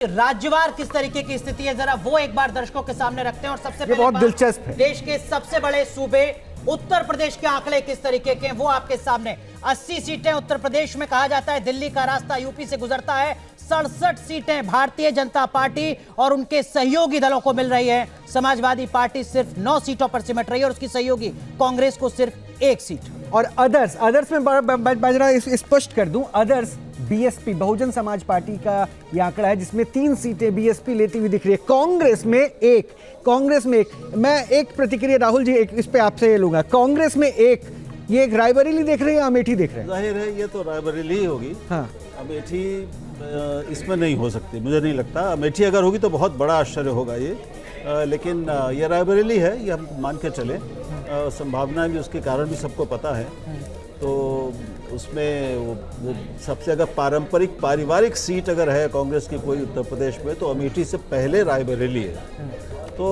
राज्यवार किस तरीके की स्थिति है, जरा वो एक बार दर्शकों के सामने रखते हैं। और सबसे पहले बहुत दिलचस्प है, देश के सबसे बड़े सूबे उत्तर प्रदेश के आंकड़े किस तरीके के हैं वो आपके सामने। 80 सीटें उत्तर प्रदेश में, कहा जाता है दिल्ली का रास्ता यूपी से गुजरता है। 67 सीटें भारतीय जनता पार्टी और उनके सहयोगी दलों को मिल रही है। समाजवादी पार्टी सिर्फ 9 सीटों पर सिमट रही है और उसकी सहयोगी कांग्रेस को सिर्फ 1 सीट। और अदर्स में बाजरा स्पष्ट कर दूं, others BSP Bahujan Samaj party का यह आंकड़ा है जिसमें 3 सीटें बीएसपी लेती हुई दिख रही है, कांग्रेस में एक। मैं एक प्रतिक्रिया राहुल जी इस पे आपसे लूंगा, कांग्रेस में एक, ये एक रायबरेली देख रहे हैं या अमेठी देख रहे हैं? जाहिर है ये तो रायबरेली ही होगी। हाँ, अमेठी इसमें नहीं हो सकती, मुझे नहीं लगता। अमेठी अगर होगी तो बहुत बड़ा आश्चर्य होगा ये, लेकिन ये रायबरेली है, ये हम मान के चले। संभावनाएं भी, उसके कारण भी सबको पता है। तो उसमें वो सबसे अगर पारिवारिक सीट अगर है कांग्रेस की कोई उत्तर प्रदेश में, तो अमेठी से पहले रायबरेली है। तो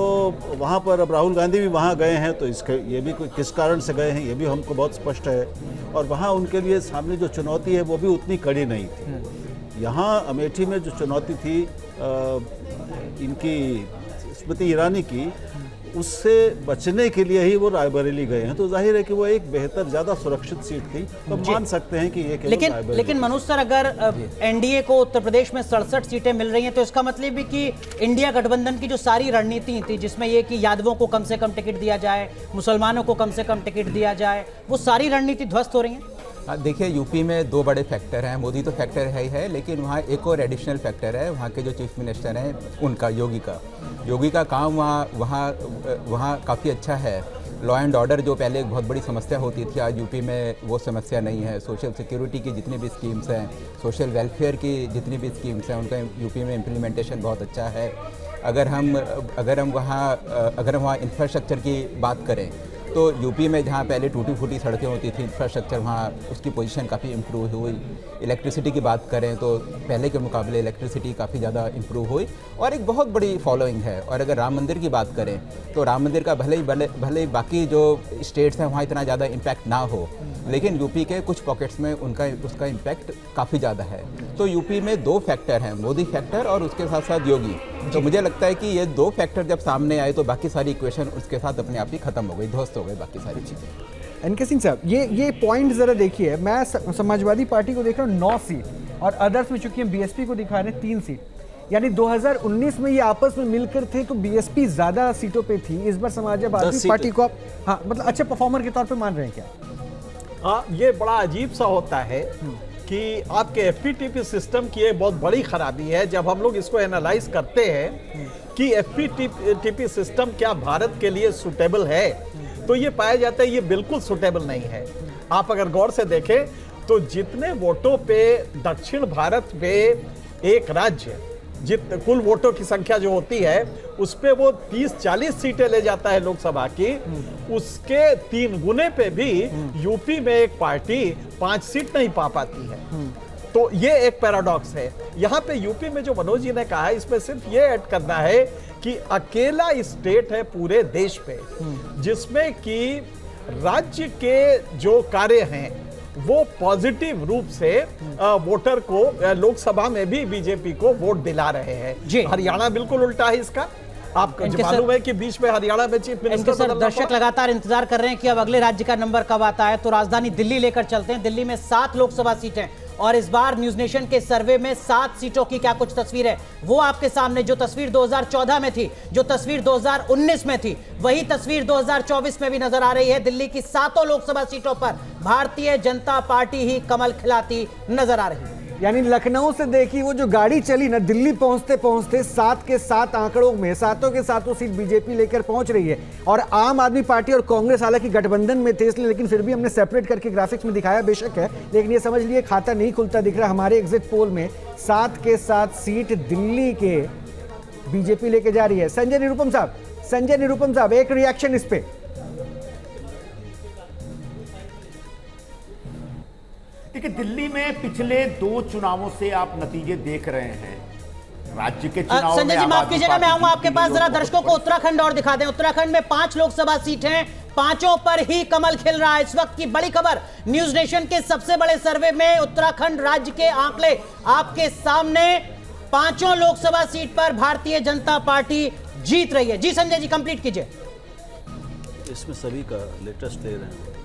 वहाँ पर अब राहुल गांधी भी वहाँ गए हैं, तो इसके ये भी कोई किस कारण से गए हैं ये भी हमको बहुत स्पष्ट है। और वहाँ उनके लिए सामने जो चुनौती है वो भी उतनी कड़ी नहीं थी। यहाँ अमेठी में जो चुनौती थी इनकी स्मृति ईरानी की, उससे बचने के लिए ही वो रायबरेली गए हैं। तो जाहिर है कि वो एक बेहतर, ज्यादा सुरक्षित सीट थी, तो मान सकते हैं कि ये लेकिन मनोज सर, अगर एनडीए को उत्तर प्रदेश में 67 सीटें मिल रही हैं तो इसका मतलब भी कि इंडिया गठबंधन की जो सारी रणनीति थी, जिसमें ये कि यादवों को कम से कम टिकट दिया जाए, मुसलमानों को कम से कम टिकट दिया जाए, वो सारी रणनीति ध्वस्त हो रही है। देखिए, यूपी में 2 बड़े फैक्टर हैं। मोदी तो फैक्टर है ही है, लेकिन वहाँ एक और एडिशनल फैक्टर है। वहाँ के जो चीफ मिनिस्टर हैं उनका, योगी का काम वहाँ काफ़ी अच्छा है। लॉ एंड ऑर्डर जो पहले एक बहुत बड़ी समस्या होती थी, आज यूपी में वो समस्या नहीं है। सोशल सिक्योरिटी की जितनी भी स्कीम्स हैं, सोशल वेलफेयर की जितनी भी स्कीम्स हैं, उनका यूपी में इम्प्लीमेंटेशन बहुत अच्छा है। अगर हम वहाँ इंफ्रास्ट्रक्चर की बात करें तो यूपी में जहाँ पहले टूटी फूटी सड़कें होती थी, इंफ्रास्ट्रक्चर वहाँ उसकी पोजीशन काफ़ी इम्प्रूव हुई। इलेक्ट्रिसिटी की बात करें तो पहले के मुकाबले इलेक्ट्रिसिटी काफ़ी ज़्यादा इम्प्रूव हुई और एक बहुत बड़ी फॉलोइंग है। और अगर राम मंदिर की बात करें तो राम मंदिर का भले ही बाकी जो स्टेट्स हैं वहाँ इतना ज़्यादा इम्पैक्ट ना हो, लेकिन यूपी के कुछ पॉकेट्स में उसका इम्पैक्ट काफ़ी ज़्यादा है। तो यूपी में 2 फैक्टर हैं, मोदी फैक्टर और उसके साथ साथ योगी। तो मुझे लगता है कि ये 2 फैक्टर जब सामने आए तो बाकी सारी इक्वेशन उसके साथ अपने आप ही खत्म हो गई, ध्वस्त हो गई बाकी सारी चीज़ें। एनके सिंह साहब, ये पॉइंट ज़रा देखिए। मैं समाजवादी पार्टी को देख रहा हूँ 9 सीट और अदर्स में चूंकि हम बीएसपी को दिखा रहे हैं 3 सीट, यानी 2019 में ये आपस में मिलकर थे तो बीएसपी ज़्यादा सीटों पे थी। इस बार समाजवादी पार्टी को आप मतलब अच्छे परफॉर्मर के तौर पर मान रहे हैं क्या? हाँ, ये बड़ा अजीब सा होता है कि आपके एफपीटीपी सिस्टम की एक बहुत बड़ी खराबी है। जब हम लोग इसको एनालाइज करते हैं कि एफपीटीपी सिस्टम क्या भारत के लिए सूटेबल है, तो ये पाया जाता है ये बिल्कुल सूटेबल नहीं है। आप अगर गौर से देखें तो जितने वोटों पे दक्षिण भारत में एक राज्य कुल वोटों की संख्या जो होती है उस पे वो 30-40 सीटें ले जाता है लोकसभा की, उसके 3 गुने पे भी यूपी में एक पार्टी 5 सीट नहीं पा पाती है। तो ये एक पैराडॉक्स है। यहाँ पे यूपी में जो मनोज जी ने कहा है, इसमें सिर्फ ये ऐड करना है कि अकेला स्टेट है पूरे देश पे जिसमें कि राज्य के जो कार्य हैं वो पॉजिटिव रूप से वोटर को लोकसभा में भी बीजेपी को वोट दिला रहे हैं। हरियाणा बिल्कुल उल्टा है इसका। आपको मालूम है कि बीच में हरियाणा में चीफ मिनिस्टर दर्शक लगातार इंतजार कर रहे हैं कि अब अगले राज्य का नंबर कब आता है, तो राजधानी दिल्ली लेकर चलते हैं। दिल्ली में 7 लोकसभा सीटें और इस बार न्यूज नेशन के सर्वे में 7 सीटों की क्या कुछ तस्वीर है वो आपके सामने। जो तस्वीर 2014 में थी, जो तस्वीर 2019 में थी, वही तस्वीर 2024 में भी नजर आ रही है। दिल्ली की 7 लोकसभा सीटों पर भारतीय जनता पार्टी ही कमल खिलाती नजर आ रही है। यानी लखनऊ से देखी वो जो गाड़ी चली ना, दिल्ली पहुंचते पहुंचते 7 के 7 आंकड़ों में 7 के 7 सीट बीजेपी लेकर पहुंच रही है। और आम आदमी पार्टी और कांग्रेस हालांकि गठबंधन में थे इसलिए, लेकिन फिर भी हमने सेपरेट करके ग्राफिक्स में दिखाया बेशक है, लेकिन ये समझ लिए खाता नहीं खुलता दिख रहा। हमारे एग्जिट पोल में 7 के 7 सीट दिल्ली के बीजेपी लेके जा रही है। संजय निरुपम साहब, एक रिएक्शन इस पे। देखिए, दिल्ली में पिछले 2 चुनावों से आप नतीजे देख रहे हैं। राज्य के चुनाव संजय जी माफ कीजिएगा, मैं आऊंगा आपके पास। जरा दर्शकों को उत्तराखंड और दिखा दें। उत्तराखंड में 5 लोकसभा सीट हैं, 5 पर ही कमल खिल रहा है। इस वक्त की बड़ी खबर न्यूज नेशन के सबसे बड़े सर्वे में उत्तराखंड राज्य के आंकड़े आपके सामने। पांचों लोकसभा सीट पर भारतीय जनता पार्टी जीत रही है। जी संजय जी, कंप्लीट कीजिए। इसमें सभी का लेटेस्ट ले रहे हैं।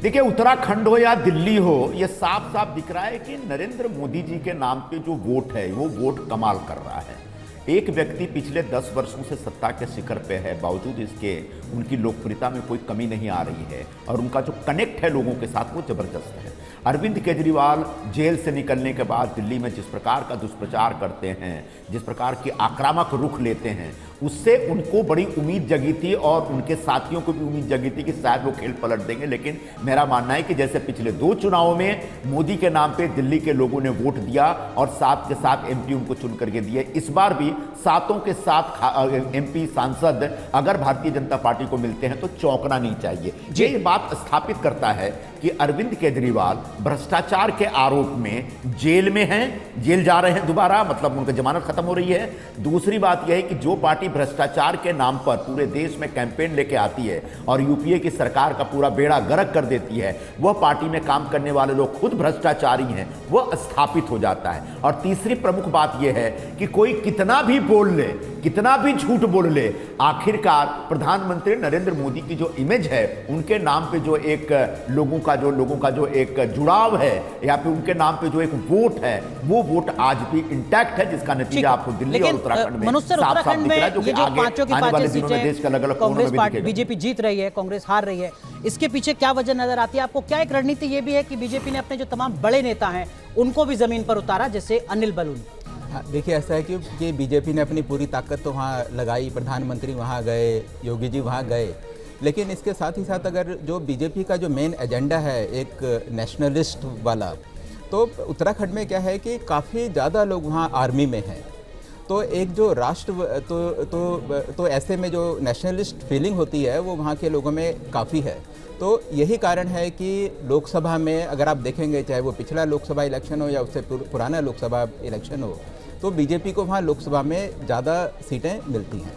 देखिए, उत्तराखंड हो या दिल्ली हो, ये साफ साफ दिख रहा है कि नरेंद्र मोदी जी के नाम पे जो वोट है वो वोट कमाल कर रहा है। एक व्यक्ति पिछले 10 वर्षों से सत्ता के शिखर पे है, बावजूद इसके उनकी लोकप्रियता में कोई कमी नहीं आ रही है और उनका जो कनेक्ट है लोगों के साथ वो जबरदस्त है। अरविंद केजरीवाल जेल से निकलने के बाद दिल्ली में जिस प्रकार का दुष्प्रचार करते हैं, जिस प्रकार की आक्रामक रुख लेते हैं, उससे उनको बड़ी उम्मीद जगी थी और उनके साथियों को भी उम्मीद जगी थी कि शायद वो खेल पलट देंगे। लेकिन मेरा मानना है कि जैसे पिछले 2 चुनावों में मोदी के नाम पे दिल्ली के लोगों ने वोट दिया और 7 के 7 एमपी उनको चुन करके दिए, इस बार भी 7 के 7 एमपी सांसद अगर भारतीय जनता पार्टी को मिलते हैं तो चौंकना नहीं चाहिए। ये बात स्थापित करता है कि अरविंद केजरीवाल भ्रष्टाचार के आरोप में जेल में हैं, जेल जा रहे हैं दोबारा, मतलब उनकी जमानत खत्म हो रही है। दूसरी बात यह है कि जो पार्टी भ्रष्टाचार के नाम पर पूरे देश में कैंपेन लेके आती है और यूपीए की सरकार का पूरा बेड़ा गर्क कर देती है, वह पार्टी में काम करने वाले लोग खुद भ्रष्टाचारी हैं, वह स्थापित हो जाता है। और तीसरी प्रमुख बात यह है कि कोई कितना भी बोल ले, कितना भी झूठ बोल ले, आखिरकार प्रधानमंत्री नरेंद्र मोदी की जो इमेज है, उनके नाम पे जो एक लोगों का जो एक जुड़ाव है या फिर उनके नाम पे जो एक वोट है, वो वोट आज भी इंटैक्ट है, जिसका नतीजा आपको दिल्ली और उत्तराखंड में साफ साफ दिख रहा है, जो कि आगे आने वाले दिनों में देश के अलग-अलग कोनों में भी दिखेगा। बीजेपी जीत रही है, कांग्रेस हार रही है, इसके पीछे क्या वजह नजर आती है आपको? क्या एक रणनीति ये भी है कि बीजेपी ने अपने जो तमाम बड़े नेता हैं उनको भी जमीन पर उतारा, जैसे अनिल बलूनी? हाँ, देखिए ऐसा है कि बीजेपी ने अपनी पूरी ताकत तो वहाँ लगाई, प्रधानमंत्री वहाँ गए, योगी जी वहाँ गए, लेकिन इसके साथ ही साथ अगर जो बीजेपी का जो मेन एजेंडा है एक नेशनलिस्ट वाला, तो उत्तराखंड में क्या है कि काफ़ी ज़्यादा लोग वहाँ आर्मी में हैं, तो एक जो राष्ट्र तो ऐसे में जो नेशनलिस्ट फीलिंग होती है वो वहाँ के लोगों में काफ़ी है। तो यही कारण है कि लोकसभा में अगर आप देखेंगे, चाहे वो पिछला लोकसभा इलेक्शन हो या उससे पुराना लोकसभा इलेक्शन हो, तो बीजेपी को वहाँ लोकसभा में ज़्यादा सीटें मिलती हैं।